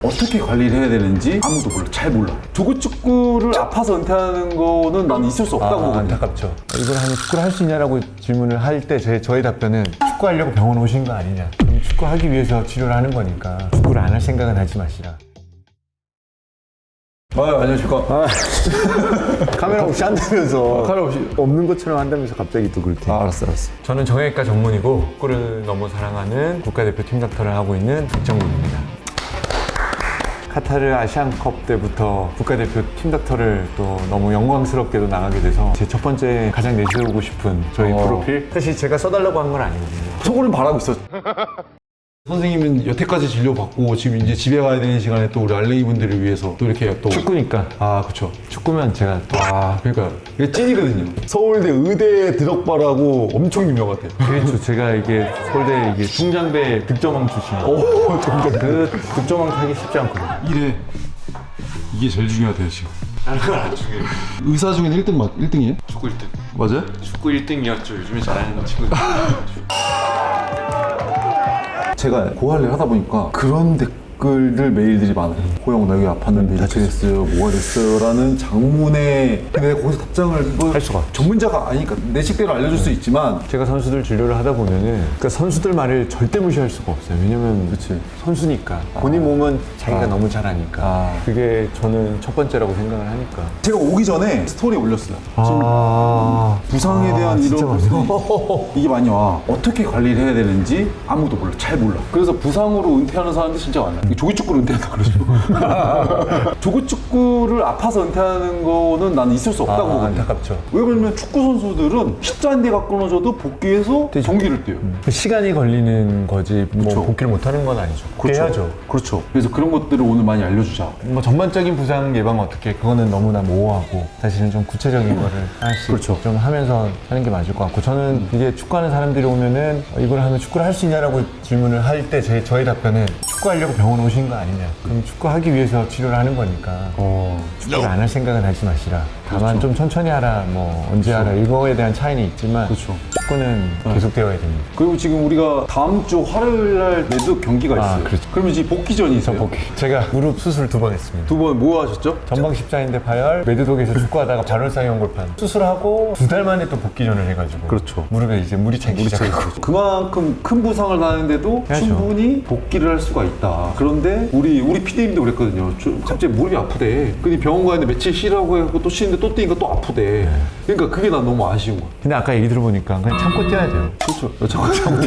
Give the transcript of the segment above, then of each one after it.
어떻게 관리를 해야 되는지 아무도 몰라. 잘 몰라. 조구축구를 아파서 은퇴하는 거는 나는 있을 수 없다고 보거든요. 안타깝죠. 이걸 하면 축구를 할 수 있냐라고 질문을 할 때 저의 답변은 축구하려고 병원 오신 거 아니냐. 그럼 축구하기 위해서 치료를 하는 거니까 축구를 안 할 생각은 하지 마시라. 안녕하십니까. 카메라 없이 한다면서 카메라 없이. 없는 것처럼 한다면서 갑자기 또 그렇게. 알았어. 저는 정형외과 전문이고 축구를 너무 사랑하는 국가대표 팀 닥터를 하고 있는 박정국입니다. 카타르 아시안컵 때부터 국가대표 팀 닥터를 또 너무 영광스럽게도 나가게 돼서 제 첫 번째 가장 내세우고 싶은 저희 프로필, 사실 제가 써달라고 한 건 아니거든요. 속으로는 바라고 있어. 선생님은 여태까지 진료받고 지금 이제 집에 가야 되는 시간에 또 우리 알레이 분들을 위해서 또 이렇게 또 축구니까. 그쵸. 축구면 제가 또 그러니까 이게 찐이거든요. 서울대 의대 드럭바라고 엄청 유명하대요. 그렇죠. 제가 이게 서울대 이게 중장배 득점왕 출신이에요. 그 득점왕 타기 쉽지 않거든요. 이래. 이게 제일 중요하대요 지금. 다른 건 안 중요해요. 의사 중엔 1등이에요? 축구 1등. 맞아요? 축구 1등이었죠. 요즘에 잘하는 친구들. 제가 고할래를 하다 보니까 그런 댓글들 메일들이 많아요. 호영 나 여기 아팠는데 이렇게 됐어요, 뭐가 됐어요 라는 장문에 근데 내가 거기서 답장을 할 수가 없죠. 전문자가 아니니까 내 식대로 알려줄 수 있지만 제가 선수들 진료를 하다 보면은 그러니까 선수들 말을 절대 무시할 수가 없어요. 왜냐면 그치. 선수니까 본인 몸은 자기가 너무 잘 아니까 그게 저는 첫 번째라고 생각을 하니까. 제가 오기 전에 스토리에 올렸어요. 부상에 대한 진짜 이런 많죠. 이게 많이 와. 어떻게 관리를 해야 되는지 아무도 몰라. 잘 몰라. 그래서 부상으로 은퇴하는 사람들 진짜 많아요. 조기축구로 은퇴한다 그러죠. 조기축구를 아파서 은퇴하는 거는 나는 있을 수 없다고 보거든요. 안타깝죠. 왜 그러면 축구 선수들은 십자인대가 끊어져도 복귀해서 경기를 뛰어요. 시간이 걸리는 거지 뭐 그쵸. 복귀를 못하는 건 아니죠. 해야죠. 그렇죠. 그래서 그런 것들을 오늘 많이 알려주자. 뭐 전반적인 부상 예방 어떻게 그거는 너무나 모호하고 사실은 좀 구체적인 거를 하나씩 그렇죠. 좀 하면서 하는 게 맞을 것 같고 저는 이게 축구하는 사람들이 오면은 이걸 하면 축구를 할 수 있냐라고 질문을 할 때 저의 답변은 축구하려고 병원 오신 거 아니냐. 그럼 축구하기 위해서 치료를 하는 거니까 축구를 안 할 생각은 하지 마시라. 다만 그렇죠. 좀 천천히 하라, 뭐 언제 하라 이거에 대한 차이는 있지만 그렇죠. 축구는 계속 되어야 됩니다. 그리고 지금 우리가 다음 주 화요일 날 매주 경기가 있어요. 그렇죠. 그러면 이제 복귀전이 있어요. 제가 무릎 수술 2번 했습니다. 두 번 뭐 하셨죠? 전방 십자인대 파열, 매드독에서 축구하다가 발월상 연골판 수술하고 2달 만에 또 복귀전을 해가지고 그렇죠. 무릎에 이제 물이 차기 시작하고 그만큼 큰 부상을 당했는데도 해야죠. 충분히 복귀를 할 수가 있다. 그런데 우리 PD님도 그랬거든요. 갑자기 무릎이 아프대. 근데 병원 가는데 며칠 쉬라고 해서 또 쉬는데 또 뛰니까 또 아프대. 그러니까 그게 난 너무 아쉬운 거야. 근데 아까 얘기 들어보니까 그냥 참고 뛰어야 돼요. 그렇죠. 잠깐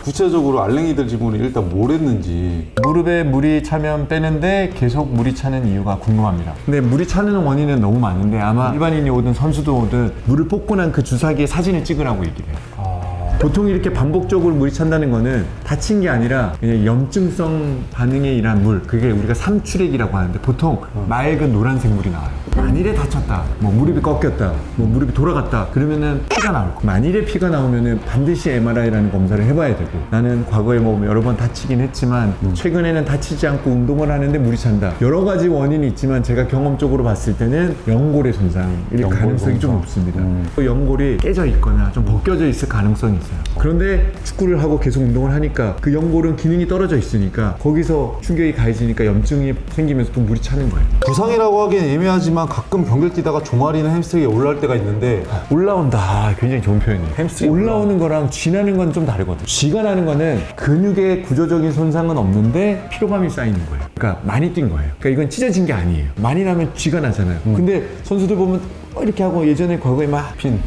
구체적으로 알랭이들 질문이 일단 뭘 했는지. 무릎에 물이 차면 빼는데 계속 물이 차는 이유가 궁금합니다. 근데 물이 차는 원인은 너무 많은데 아마 일반인이 오든 선수도 오든 물을 뽑고 난 그 주사기의 사진을 찍으라고 얘기를 해요. 보통 이렇게 반복적으로 물이 찬다는 거는 다친 게 아니라 그냥 염증성 반응에 의한 물, 그게 우리가 삼출액이라고 하는데 보통 맑은 노란색 물이 나와요. 만일에 다쳤다, 뭐 무릎이 꺾였다, 뭐 무릎이 돌아갔다 그러면은 피가 나올 거고, 만일에 피가 나오면은 반드시 MRI라는 검사를 해봐야 되고, 나는 과거에 뭐 여러 번 다치긴 했지만 최근에는 다치지 않고 운동을 하는데 물이 찬다. 여러 가지 원인이 있지만 제가 경험적으로 봤을 때는 연골의 손상일 가능성이 좀 높습니다. 연골이 깨져 있거나 좀 벗겨져 있을 가능성이 있어요. 그런데 축구를 하고 계속 운동을 하니까 그 연골은 기능이 떨어져 있으니까 거기서 충격이 가해지니까 염증이 생기면서 또 물이 차는 거예요. 부상이라고 하기엔 애매하지만 가끔 경기를 뛰다가 종아리나 햄스트링이 올라올 때가 있는데 올라온다. 굉장히 좋은 표현이에요. 햄스트링 올라오는 거랑 쥐나는 건 좀 다르거든요. 쥐가 나는 거는 근육의 구조적인 손상은 없는데 피로감이 쌓이는 거예요. 그러니까 많이 뛴 거예요. 그러니까 이건 찢어진 게 아니에요. 많이 나면 쥐가 나잖아요. 근데 선수들 보면 이렇게 하고 예전에 과거에 막 핀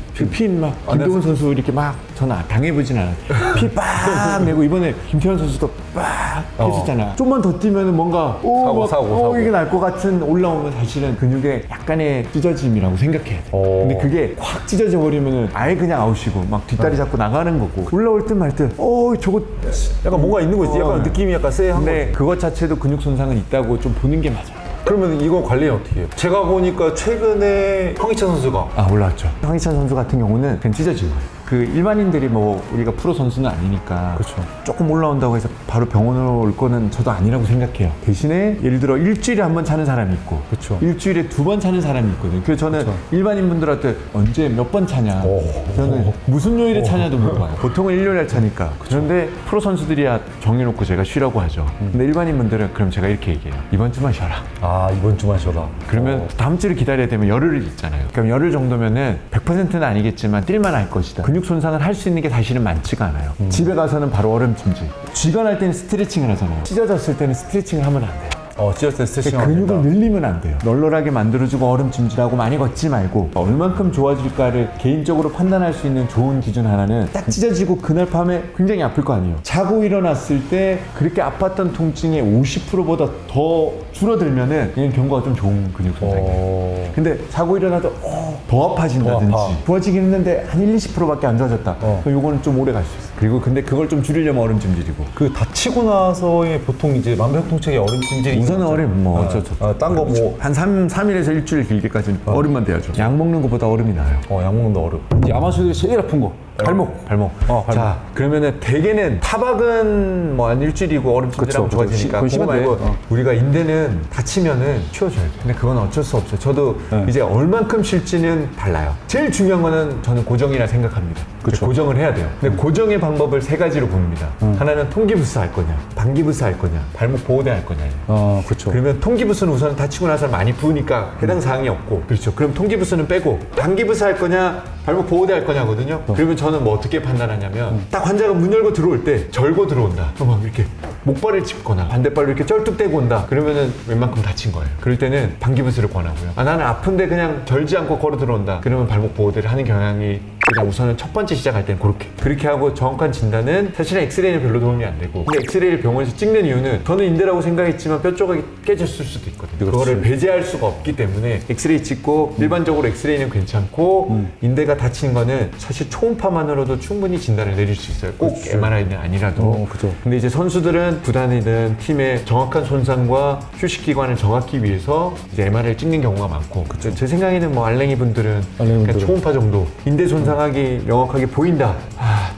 막 김도훈 선수 이렇게 막 저는 당해보진 않았어요. 피 빡 내고 이번에 김태현 선수도 빡 했었잖아. 좀만 더 뛰면 뭔가 사고 이게 날 것 같은 올라오면 사실은 근육에 약간의 찢어짐이라고 생각해야 돼. 근데 그게 확 찢어져 버리면 아예 그냥 아웃이고 막 뒷다리 잡고 나가는 거고, 올라올 듯 말 듯 저거 약간 뭔가 있는 거지. 약간 느낌이 약간 쎄한 근데 거지. 그것 자체도 근육 손상은 있다고 좀 보는 게 맞아요. 그러면 이건 관리는 어떻게 해요? 제가 보니까 최근에 황희찬 선수가 올라왔죠. 황희찬 선수 같은 경우는 그냥 찢어진 거예요. 그 일반인들이 뭐 우리가 프로 선수는 아니니까 그렇죠. 조금 올라온다고 해서 바로 병원으로 올 거는 저도 아니라고 생각해요. 대신에 예를 들어 일주일에 한 번 차는 사람이 있고 그렇죠. 일주일에 2번 차는 사람이 있거든요. 그래서 저는 일반인 분들한테 언제 몇 번 차냐, 저는 무슨 요일에 차냐도 물어봐요. 보통은 일요일에 차니까. 그런데 프로 선수들이야 정해놓고 제가 쉬라고 하죠. 근데 일반인 분들은 그럼 제가 이렇게 얘기해요. 이번 주만 쉬어라. 아, 이번 주만 쉬어라. 그러면 다음 주를 기다려야 되면 열흘 있잖아요. 그럼 열흘 정도면은 100%는 아니겠지만 뛸만 할 것이다. 근육 손상을 할 수 있는 게 사실은 많지가 않아요. 집에 가서는 바로 얼음찜질. 쥐관할 때는 스트레칭을 하잖아요. 찢어졌을 때는 스트레칭을 하면 안 돼요. 찢었을 때 스트레칭 근육을 늘리면 안 돼요. 널널하게 만들어주고 얼음찜질하고 많이 걷지 말고 얼만큼 좋아질까를 개인적으로 판단할 수 있는 좋은 기준 하나는 딱 찢어지고 그날 밤에 굉장히 아플 거 아니에요. 자고 일어났을 때 그렇게 아팠던 통증의 50%보다 더 줄어들면은 이건 경과가 좀 좋은 근육 손상이에요. 근데 자고 일어나도 더 아파진다든지 더 아파. 좋아지긴 했는데 한 1-20%밖에 안 좋아졌다. 그럼 요거는 좀 오래 갈 수 있어요. 그리고 근데 그걸 좀 줄이려면 얼음찜질이고. 그 다치고 나서의 보통 이제 만병통치약의 얼음찜질이 우선은 얼음 뭐 딴 거 뭐 한 3일에서 일주일 길게까지는 얼음만 돼야죠. 약 먹는 것보다 얼음이 나아요. 약 먹는다 얼음. 이제 아마추어들이 제일 아픈 거 발목. 발목. 자, 그러면은 대개는 타박은 뭐 한 일주일이고 얼음찜질하면 그쵸. 좋아지니까 그건 그거 말고 심한데. 우리가 인대는 다치면은 치워줘야 돼요. 근데 그건 어쩔 수 없어요. 저도 이제 얼만큼 쉴지는 달라요. 제일 중요한 거는 저는 고정이라 생각합니다. 그쵸. 고정을 해야 돼요. 근데 고정의 방법을 3가지로 봅니다. 하나는 통기부스 할 거냐, 방기부스 할 거냐, 발목 보호대 할 거냐. 그렇죠. 그러면 통기부스는 우선 다치고 나서 많이 부으니까 해당 사항이 없고, 그렇죠. 그럼 통기부스는 빼고 방기부스 할 거냐, 발목 보호대 할 거냐거든요. 그러면 저는 뭐 어떻게 판단하냐면 딱 환자가 문 열고 들어올 때 절고 들어온다. 그럼 막 이렇게 목발을 짚거나 반대발로 이렇게 쩔뚝대고 온다. 그러면은 웬만큼 다친 거예요. 그럴 때는 방기부스를 권하고요. 나는 아픈데 그냥 절지 않고 걸어 들어온다. 그러면 발목 보호대를 하는 경향이 그냥 우선은 첫 번째 시작할 때는 그렇게 하고 정확한 진단은 사실은 엑스레이는 별로 도움이 안 되고, 근데 엑스레이를 병원에서 찍는 이유는 저는 인대라고 생각했지만 뼈 조각이 깨졌을 수도 있거든요. 그거를 배제할 수가 없기 때문에 엑스레이 찍고 일반적으로 엑스레이는 괜찮고 인대가 다친 거는 사실 초음파만으로도 충분히 진단을 내릴 수 있어요. 꼭 MRI는 아니라도. 그죠. 근데 이제 선수들은 구단이든 팀의 정확한 손상과 휴식 기관을 정확히 위해서 이제 MRI를 찍는 경우가 많고, 제 생각에는 뭐 알랭이 분들은 그냥 초음파 정도 인대 손상하기 명확하게 보인다.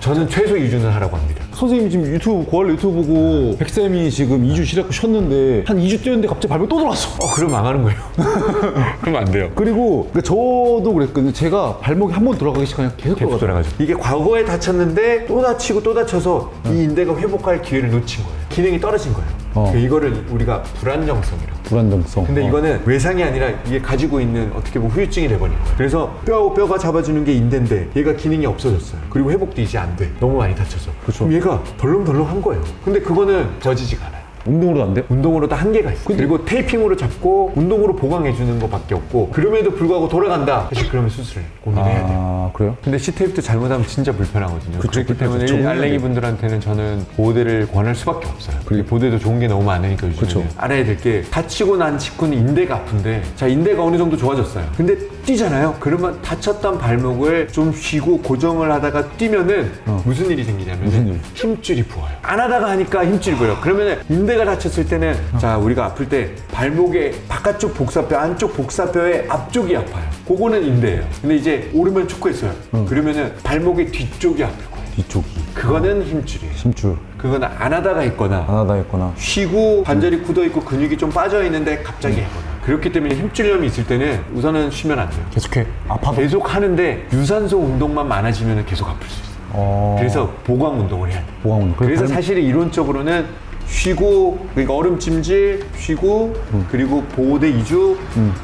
저는 최소 2주는 하라고 합니다. 선생님이 지금 유튜브 고할 유튜브 보고 백쌤이 지금 2주 쉬었는데 한 2주 뛰었는데 갑자기 발목 또 돌아왔어. 그럼 망하는 거예요. 그러면 안 돼요. 그리고 저도 그랬거든요. 제가 발목이 한 번 돌아가기 시작하면 계속 돌아가죠. 이게 과거에 다쳤는데 또 다치고 또 다쳐서 이 인대가 회복할 기회를 놓친 거예요. 기능이 떨어진 거예요. 그러니까 이거를 우리가 불안정성이라고. 불안정성. 근데 이거는 외상이 아니라 이게 가지고 있는 어떻게 보면 후유증이 돼버린 거예요. 그래서 뼈가 잡아주는 게 인대인데 얘가 기능이 없어졌어요. 그리고 회복도 이제 안 돼. 너무 많이 다쳐서. 그럼 얘가 덜렁덜렁한 거예요. 근데 그거는 좋아지지가 않아요. 운동으로도 안 돼? 운동으로도 한계가 있어요. 그리고 테이핑으로 잡고 운동으로 보강해주는 것밖에 없고, 그럼에도 불구하고 돌아간다. 사실 그러면 수술을 고민해야 돼요. 그래요? 근데 C테이프도 잘못하면 진짜 불편하거든요. 그쵸, 그렇기 때문에 그쵸. 알랭이 분들한테는 저는 보호대를 권할 수밖에 없어요. 그리고 보호대도 좋은 게 너무 많으니까 요즘에. 그쵸. 알아야 될 게, 다치고 난 직후는 인대가 아픈데, 자, 인대가 어느 정도 좋아졌어요. 근데 뛰잖아요. 그러면 다쳤던 발목을 좀 쉬고 고정을 하다가 뛰면은 무슨 일이 생기냐면 무슨 일? 힘줄이 부어요. 안 하다가 하니까 힘줄이 부어요. 그러면은 인대가 다쳤을 때는 자, 우리가 아플 때 발목의 바깥쪽 복사뼈, 안쪽 복사뼈의 앞쪽이 아파요. 그거는 인대예요. 근데 이제 오르면 축구했어요. 그러면은 발목의 뒤쪽이 아플 거예요. 뒤쪽이. 그거는 힘줄이에요. 힘줄. 그건 안 하다가 있거나 안 하다 했거나. 쉬고 관절이 굳어 있고 근육이 좀 빠져 있는데 갑자기 해거나. 그렇기 때문에 힘줄염이 있을 때는 우선은 쉬면 안 돼요. 계속해. 아파도. 계속 하는데 유산소 운동만 많아지면 계속 아플 수 있어요. 그래서 보강 운동을 해야 돼요. 보강 운동. 그래서 사실 이론적으로는 쉬고, 그러니까 얼음찜질 쉬고, 그리고 보호대 2주,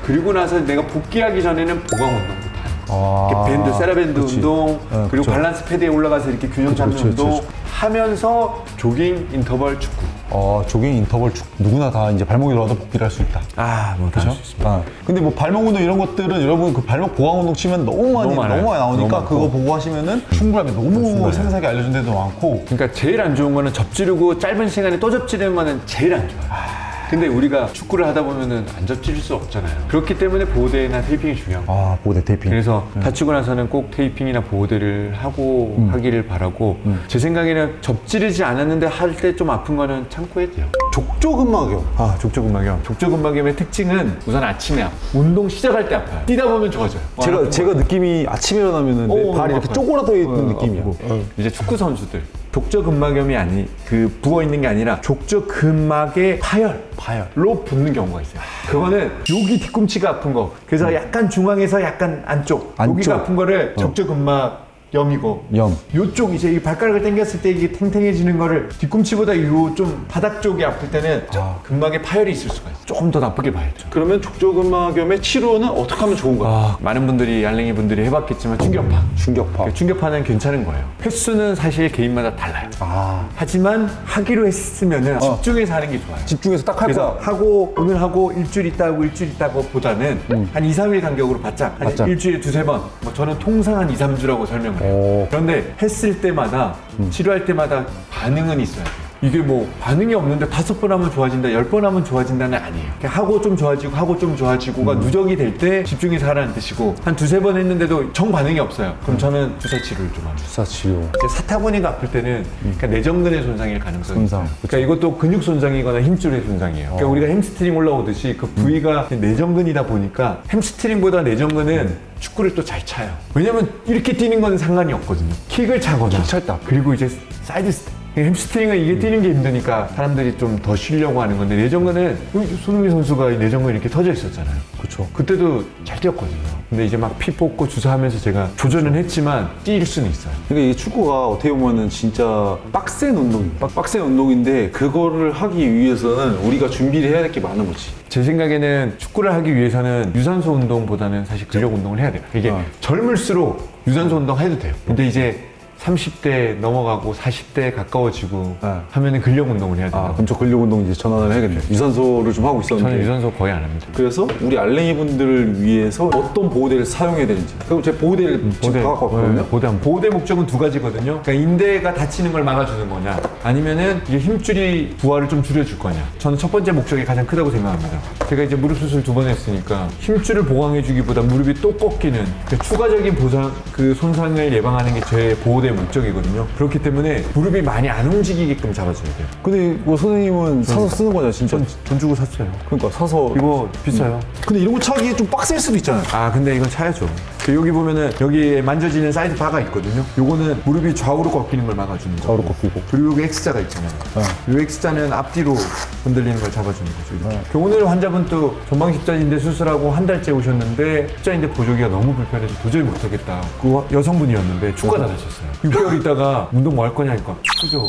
그리고 나서 내가 복귀하기 전에는 보강 운동부터 하는 거예요. 밴드, 세라밴드 그치. 운동, 그리고 그쵸. 밸런스 패드에 올라가서 이렇게 균형 잡는 그치, 운동 그치. 하면서 조깅, 인터벌, 축구. 조깅, 인터벌, 누구나 다 이제 발목이 돌아도 복귀를 할 수 있다. 뭐 그렇죠? 근데 뭐 발목 운동 이런 것들은 여러분 그 발목 보강 운동 치면 너무 많이 많아요. 나오니까 너무 그거 보고 하시면은 충분합니다. 너무 생생하게 알려준 데도 많고. 그러니까 제일 안 좋은 거는 접지르고 짧은 시간에 또 접지르는 거는 제일 안 좋아요. 근데 우리가 축구를 하다 보면은 안 접질릴 수 없잖아요. 그렇기 때문에 보호대나 테이핑이 중요한 거예요. 아, 보호대 테이핑. 그래서 다치고 나서는 꼭 테이핑이나 보호대를 하고 하기를 바라고 제 생각에는 접지르지 않았는데 할 때 좀 아픈 거는 참고 해야 돼요. 족저근막염. 아, 족저근막염. 족저근막염의 특징은 우선 아침에 아파. 운동 시작할 때 아파요. 뛰다 보면 좋아져요. 제가 느낌이 아침에 일어나면은 내 발이 이렇게 아파요. 쪼그라져 있는 느낌이야. 이제 축구 선수들 족저근막염이 아니 그 부어 있는 게 아니라 족저근막의 파열로 붓는 경우가 있어요. 그거는 여기 뒤꿈치가 아픈 거. 그래서 약간 중앙에서 약간 안쪽. 여기가 아픈 거를 족저근막염이고 요쪽 이제 이 발가락을 당겼을 때 이게 탱탱해지는 거를 뒤꿈치보다 요 좀 바닥 쪽이 아플 때는 근막에 파열이 있을 수가 있어요. 조금 더 나쁘게 봐야죠. 그러면 족저근막염의 치료는 어떻게 하면 좋은가? 많은 분들이 알랭이 분들이 해봤겠지만 충격파. 충격파는 괜찮은 거예요. 횟수는 사실 개인마다 달라요. 하지만 하기로 했으면은 집중해서 하는 게 좋아요. 집중해서 딱 할 그래서 거야. 하고 오늘 하고 일주일 있다 하고 일주일 있다 하고 보다는 한 2, 3일 간격으로 바짝 한 일주일에 2-3번 뭐 저는 통상 한 2, 3주라고 설명을 해요. 그런데 했을 때마다 치료할 때마다 반응은 있어야 돼요. 이게 뭐 반응이 없는데 5번 하면 좋아진다, 10번 하면 좋아진다는 아니에요. 하고 좀 좋아지고 하고 좀 좋아지고가 누적이 될 때 집중해서 하라는 뜻이고 한 2-3번 했는데도 정 반응이 없어요. 그럼 저는 주사 치료를 좀 합니다. 주사 치료. 이제 사타구니가 아플 때는 그러니까 내전근의 손상일 가능성이 손상. 있어요. 그러니까 이것도 근육 손상이거나 힘줄의 손상이에요. 그러니까 우리가 햄스트링 올라오듯이 그 부위가 내전근이다 보니까 햄스트링보다 내전근은 축구를 또 잘 차요. 왜냐면 이렇게 뛰는 건 상관이 없거든요. 킥을 차거나 찰다. 그리고 이제 사이드 스텝. 햄스트링은 이게 뛰는 게 힘드니까 사람들이 좀 더 쉬려고 하는 건데 내전근은 손흥민 선수가 이 내전근이 이렇게 터져 있었잖아요. 그렇죠. 그때도 잘 뛰었거든요. 근데 이제 막 피 뽑고 주사하면서 제가 조절은 했지만 뛸 수는 있어요. 그러니까 이 축구가 어떻게 보면은 진짜 빡센 운동이에요. 빡센 운동인데 그거를 하기 위해서는 우리가 준비를 해야 될 게 많은 거지. 제 생각에는 축구를 하기 위해서는 유산소 운동보다는 사실 근력 운동을 해야 돼요. 이게 젊을수록 유산소 운동 해도 돼요. 근데 이제 30대 넘어가고 40대에 가까워지고 하면은 근력 운동을 해야 돼요. 그럼 저 근력 운동 이제 전환을 해야겠네. 유산소를 좀 하고 있었는데. 저는 유산소 거의 안 합니다. 그래서 우리 알랭이 분들을 위해서 어떤 보호대를 사용해야 되는지. 그럼 제가 보호대를 지금 다 갖고 왔거든요. 보호대 목적은 두 가지거든요. 그러니까 인대가 다치는 걸 막아주는 거냐, 아니면은 이게 힘줄이 부하를 좀 줄여줄 거냐. 저는 첫 번째 목적이 가장 크다고 생각합니다. 제가 이제 무릎 수술 2번 했으니까 힘줄을 보강해주기보다 무릎이 또 꺾이는 그러니까 추가적인 그 손상을 예방하는 게 제 보호대 목적이거든요. 그렇기 때문에 무릎이 많이 안 움직이게끔 잡아줘야 돼요. 근데 뭐 선생님은 사서 쓰는 거잖아요, 진짜. 돈 주고 샀어요. 그러니까 사서. 이거 비싸요. 근데 이런 거 차기 좀 빡셀 수도 있잖아요. 근데 이건 차야죠. 여기 보면은 여기에 만져지는 사이드 바가 있거든요. 요거는 무릎이 좌우로 꺾이는 걸 막아주는 거. 좌우로 꺾이고. 그리고 여기 X자가 있잖아요. 이 X자는 앞뒤로 흔들리는 걸 잡아주는 거죠. 이렇게. 오늘 환자분 또 전방십자인대 수술하고 한 달째 오셨는데 십자인대 보조기가 너무 불편해서 도저히 못하겠다. 그 여성분이었는데 축구가 다쳤어요. 6개월 있다가 운동 뭐 할 거냐니까 축구죠.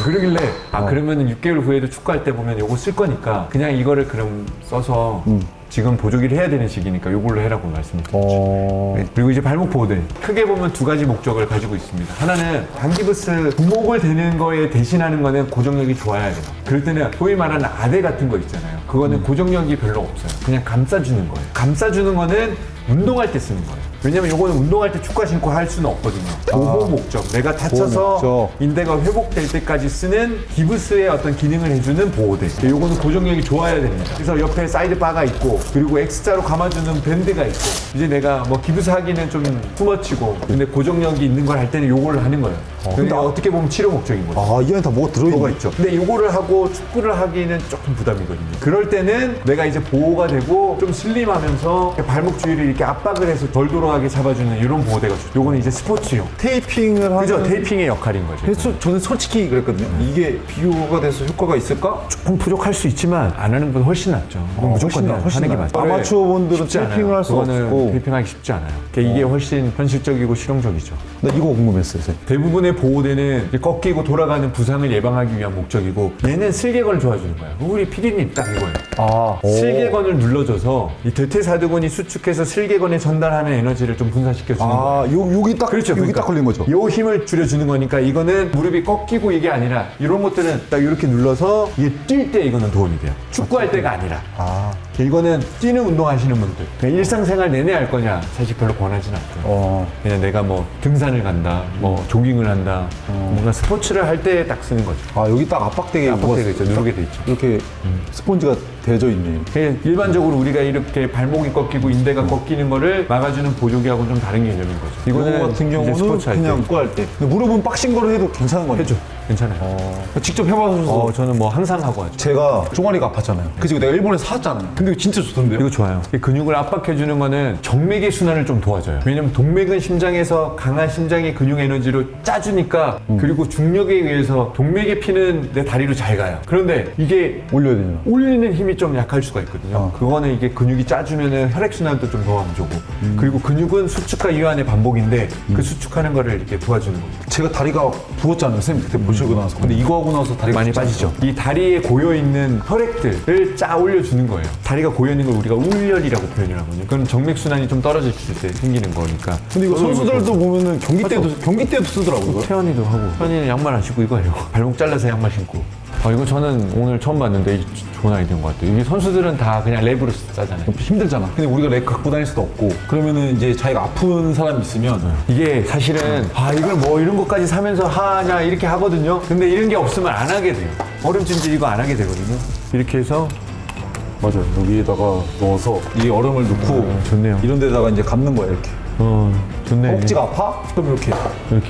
그러길래 그러면은 6개월 후에도 축구할 때 보면 요거 쓸 거니까 그냥 이거를 그럼 써서 지금 보조기를 해야 되는 시기니까 이걸로 해라고 말씀드렸죠. 네. 그리고 이제 발목 보호대. 크게 보면 두 가지 목적을 가지고 있습니다. 하나는 방기부스 구목을 대는 거에 대신하는 거는 고정력이 좋아야 돼요. 그럴 때는 소위 말하는 아대 같은 거 있잖아요. 그거는 고정력이 별로 없어요. 그냥 감싸주는 거예요. 감싸주는 거는 운동할 때 쓰는 거예요. 왜냐면 요거는 운동할 때 축구 신고 할 수는 없거든요. 보호 목적. 내가 다쳐서 인대가 회복될 때까지 쓰는 기부스의 어떤 기능을 해주는 보호대. 요거는 고정력이 좋아야 됩니다. 그래서 옆에 사이드 바가 있고 그리고 X자로 감아주는 밴드가 있고 이제 내가 뭐 기부스 하기는 좀 투머치고 근데 고정력이 있는 걸 할 때는 요거를 하는 거예요. 근데 어떻게 보면 치료 목적인 거죠. 이 안에 다 뭐가 들어있는 뭐가 있죠. 근데 요거를 하고 축구를 하기는 조금 부담이거든요. 그럴 때는 내가 이제 보호가 되고 좀 슬림하면서 발목 주위를 이렇게 압박을 해서 덜 돌아가게 잡아주는 이런 보호대가 좋죠. 요거는 이제 스포츠용. 테이핑을 하는. 그죠? 테이핑의 역할인 거죠. 그래서 저는 솔직히 그랬거든요. 이게 비교가 돼서 효과가 있을까? 조금 부족할 수 있지만 안 하는 분 훨씬 낫죠. 무조건 하는 게 맞죠. 아마추어 분들은 테이핑을 할 수 없고 테이핑하기 쉽지 않아요. 그러니까 이게 훨씬 현실적이고 실용적이죠. 나 이거 궁금했어요, 선생님. 대부분의 보호대는 이제 꺾이고 돌아가는 부상을 예방하기 위한 목적이고 얘는 슬개건을 도와주는 거예요. 우리 PD님 딱 이거예요. 슬개건을 눌러줘서 이 대퇴사두근이 수축해서 슬개건에 전달하는 에너지를 좀 분산시켜주는 거예요. 여기 딱, 그렇죠. 여기 딱 걸린 거죠. 요 힘을 줄여주는 거니까 이거는 무릎이 꺾이고 이게 아니라 이런 것들은 딱 이렇게 눌러서 이게 뛸 때 이거는 도움이 돼요. 축구할 때가 아니라. 이거는 뛰는 운동 하시는 분들 그냥 일상생활 내내 할 거냐 사실 별로 권하진 않고요. 그냥 내가 뭐 등산을 간다, 뭐 조깅을 한다, 뭔가 스포츠를 할 때 딱 쓰는 거죠. 아, 여기 딱 압박되게 압박되어 있죠. 누르게 돼 있죠. 이렇게 스폰지가 대져 있네. 그냥 일반적으로 우리가 이렇게 발목이 꺾이고 인대가 꺾이는 거를 막아주는 보조기하고는 좀 다른 개념인 거죠. 이거 같은 이제 경우는 스포츠 할 때. 그냥 축구할 때. 근데 무릎은 빡신 거를 해도 괜찮은 거죠? 해줘. 괜찮아요. 직접 해봐서 저는 뭐 항상 하고 하죠. 제가 종아리가 아팠잖아요. 그래서 내가 일본에서 사왔잖아요. 근데 이거 진짜 좋던데요? 이거 좋아요. 이 근육을 압박해주는 거는 정맥의 순환을 좀 도와줘요. 왜냐면 동맥은 심장에서 강한 심장의 근육 에너지로 짜주니까 그리고 중력에 의해서 동맥의 피는 내 다리로 잘 가요. 그런데 이게 올려야 되나? 올리는 힘이 좀 약할 수가 있거든요. 그거는 이게 근육이 짜주면은 혈액순환도 좀 도와주고 그리고 근육은 수축과 이완의 반복인데 그 수축하는 거를 이렇게 도와주는 거죠. 제가 다리가 부었잖아요. 선생님 그때 보시고 나서. 근데 이거 하고 나서 다리가 많이 빠지죠. 이 다리에 고여있는 혈액들을 짜 올려주는 거예요. 다리가 고여있는 걸 우리가 울열이라고 표현을 하거든요. 그건 정맥순환이 좀 떨어졌을 때 생기는 거니까. 근데 이거 선수들도 보면은 경기 때도 쓰더라고요. 이거. 태연이도 하고. 태연이는 양말 안 신고 이거 해요. 발목 잘라서 양말 신고. 이거 저는 오늘 처음 봤는데 이게 좋은 아이디어인 것 같아요. 이게 선수들은 다 그냥 랩으로 짜잖아요. 힘들잖아. 근데 우리가 랩 갖고 다닐 수도 없고 그러면은 이제 자기가 아픈 사람이 있으면 이게 사실은 이걸 뭐 이런 것까지 사면서 하냐 이렇게 하거든요. 근데 이런 게 없으면 안 하게 돼요. 얼음찜질 이거 안 하게 되거든요. 이렇게 해서 맞아요. 여기에다가 넣어서 이 얼음을 넣고 좋네요. 이런 데다가 이제 감는 거야 이렇게. 좋네. 허벅지가 아파? 그럼 이렇게. 이렇게.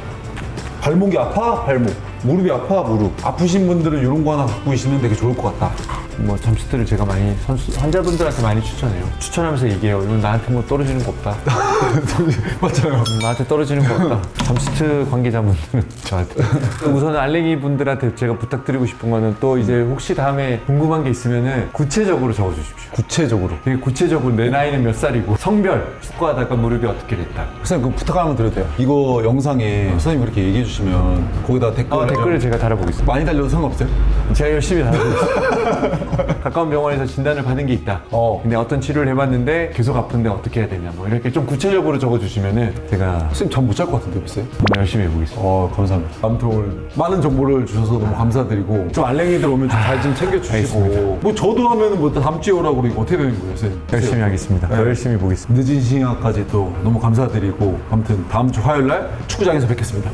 발목이 아파? 발목. 무릎이 아파? 무릎. 아프신 분들은 이런 거 하나 갖고 계시면 되게 좋을 것 같다. 뭐 잠시트를 제가 많이 환자분들한테 많이 추천해요. 추천하면서 얘기해요. 이건 나한테 뭐 떨어지는 거 없다. 맞아요. 나한테 떨어지는 거 없다. 잠시트 관계자분들은 저한테. 우선 알레기 분들한테 제가 부탁드리고 싶은 거는 또 이제 혹시 다음에 궁금한 게 있으면은 구체적으로 적어주십시오. 구체적으로. 되게 구체적으로 내 나이는 몇 살이고 성별, 축구하다가 무릎이 어떻게 됐다. 선생님 그 부탁 하나만 드려도 돼요? 이거 영상에 선생님 그렇게 얘기해 주시면 거기다 댓글을 제가 달아보겠습니다. 많이 달려도 상관없어요? 제가 열심히 달아보겠습니다. 가까운 병원에서 진단을 받은 게 있다. 근데 어떤 치료를 해봤는데 계속 아픈데 어떻게 해야 되냐. 뭐 이렇게 좀 구체적으로 적어주시면은 제가 선생님 잠 못 잘 것 같은데 글쎄? 정말 열심히 해보겠습니다. 감사합니다. 아무튼 오늘 많은 정보를 주셔서 너무 감사드리고 좀 알랭이들 오면 좀 잘 좀 챙겨주시고 알겠습니다. 뭐 저도 하면은 뭐 다음 주에 오라고 그러고 어떻게 되는 거예요 선생님? 열심히 하겠습니다. 더 열심히 보겠습니다. 늦은 시간까지 또 너무 감사드리고 아무튼 다음 주 화요일 날 축구장에서 뵙겠습니다.